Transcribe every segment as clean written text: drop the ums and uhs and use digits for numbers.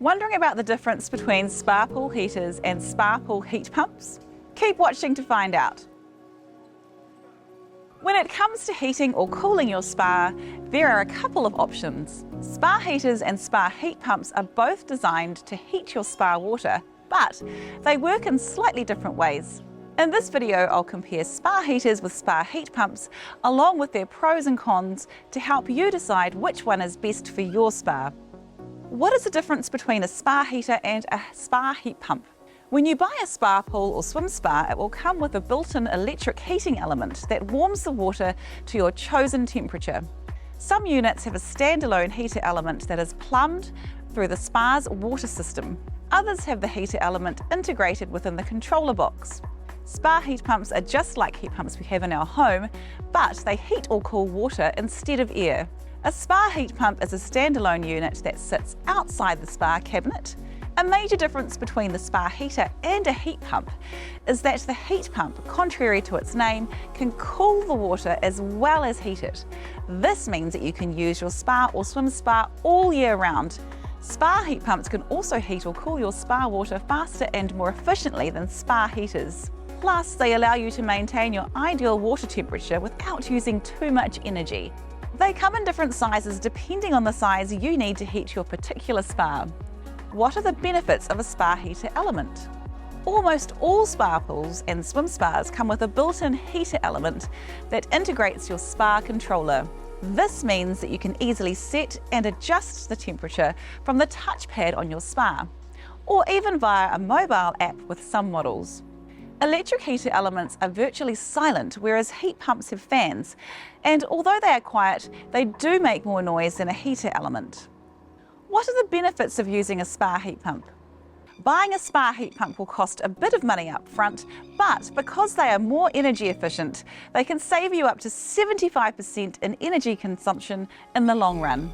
Wondering about the difference between spa pool heaters and spa pool heat pumps? Keep watching to find out. When it comes to heating or cooling your spa, there are a couple of options. Spa heaters and spa heat pumps are both designed to heat your spa water, but they work in slightly different ways. In this video, I'll compare spa heaters with spa heat pumps, along with their pros and cons, to help you decide which one is best for your spa. What is the difference between a spa heater and a spa heat pump? When you buy a spa pool or swim spa, it will come with a built-in electric heating element that warms the water to your chosen temperature. Some units have a standalone heater element that is plumbed through the spa's water system. Others have the heater element integrated within the controller box. Spa heat pumps are just like heat pumps we have in our home, but they heat or cool water instead of air. A spa heat pump is a standalone unit that sits outside the spa cabinet. A major difference between the spa heater and a heat pump is that the heat pump, contrary to its name, can cool the water as well as heat it. This means that you can use your spa or swim spa all year round. Spa heat pumps can also heat or cool your spa water faster and more efficiently than spa heaters. Plus, they allow you to maintain your ideal water temperature without using too much energy. They come in different sizes depending on the size you need to heat your particular spa. What are the benefits of a spa heater element? Almost all spa pools and swim spas come with a built-in heater element that integrates your spa controller. This means that you can easily set and adjust the temperature from the touchpad on your spa, or even via a mobile app with some models. Electric heater elements are virtually silent, whereas heat pumps have fans, and although they are quiet, they do make more noise than a heater element. What are the benefits of using a spa heat pump? Buying a spa heat pump will cost a bit of money up front, but because they are more energy efficient, they can save you up to 75% in energy consumption in the long run.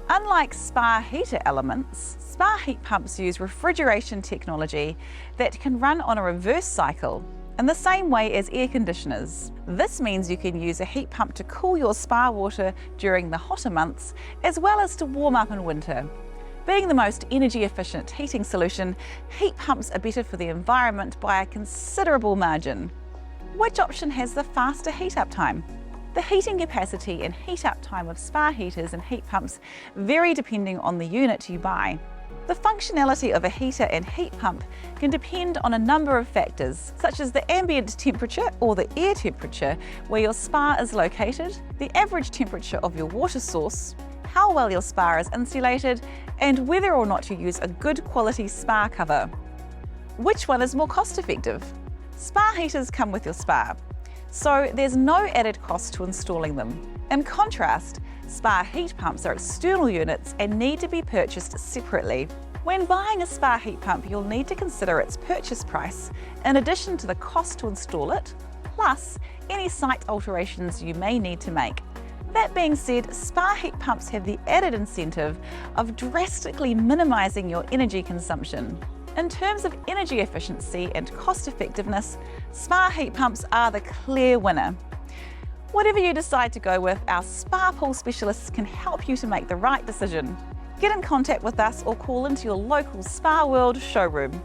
Unlike spa heater elements, spa heat pumps use refrigeration technology that can run on a reverse cycle in the same way as air conditioners. This means you can use a heat pump to cool your spa water during the hotter months, as well as to warm up in winter. Being the most energy efficient heating solution, heat pumps are better for the environment by a considerable margin. Which option has the faster heat up time? The heating capacity and heat up time of spa heaters and heat pumps vary depending on the unit you buy. The functionality of a heater and heat pump can depend on a number of factors, such as the ambient temperature or the air temperature where your spa is located, the average temperature of your water source, how well your spa is insulated, and whether or not you use a good quality spa cover. Which one is more cost effective? Spa heaters come with your spa, so there's no added cost to installing them. In contrast, spa heat pumps are external units and need to be purchased separately. When buying a spa heat pump, you'll need to consider its purchase price, in addition to the cost to install it, plus any site alterations you may need to make. That being said, spa heat pumps have the added incentive of drastically minimizing your energy consumption. In terms of energy efficiency and cost effectiveness, spa heat pumps are the clear winner. Whatever you decide to go with, our spa pool specialists can help you to make the right decision. Get in contact with us or call into your local Spa World showroom.